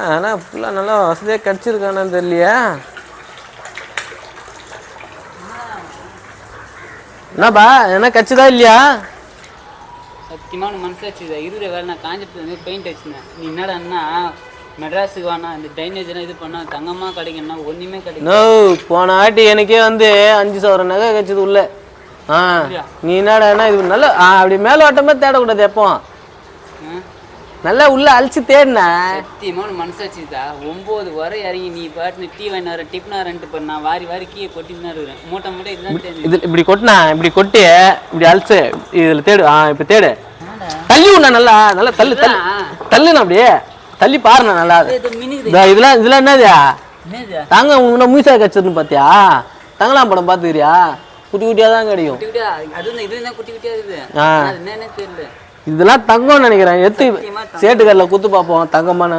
ஆனால் ஃபுல்லாக நல்லா வசதியாக கிடச்சிருக்கானான்னு தெரியலையா? என்னப்பா என்ன கட்சிதா இல்லையா? சத்தியமான மனசாச்சு இருபது வேலை நான் காஞ்சிபுரத்துல பெயிண்ட் அடிச்சிருந்தேன். நீ என்னடா மெட்ராஸுக்கு வேணா இந்த டைனேஜ்லாம் இது பண்ணா தங்கமாக கிடைக்கும்னா ஒன்றுமே கிடைக்கும். நோ போன ஆட்டி எனக்கே வந்து 5,000 நகை கட்சிது உள்ள. நீ என்னடா இது நல்லா அப்படி மேலோட்டமே தேடக்கூடாது. எப்போ நல்லா உள்ள அழிச்சு தேடின சத்தியமான மனசாச்சுதா 9 வரை இறங்கி நீ பாட்டு டீ வாங்கினார டிப்னாரன்ட்டு பண்ணா வாரி வாரி கீழே கொட்டின்னு இருக்கிறேன். மூட்டை மூட்டை இதுதான் இது இப்படி கொட்டினா இப்படி கொட்டி இப்படி அழிச்சு இதுல தேடு. இப்ப தேடு தள்ளி விடா நல்லா நல்லா தள்ளு தள்ளுண்ணா அப்படியே தள்ளி பாருண்ணா நல்லா. இதெல்லாம் என்னது தாங்க உங்க மூசா கச்சிருன்னு பாத்தியா? தங்கலாம் படம் பாத்துக்கிறியா? குட்டி குட்டியா தான் கிடைக்கும். இதெல்லாம் தங்கம்னு நினைக்கிறேன். சேட்டுக்கல்ல குத்து பார்ப்போம் தங்கமான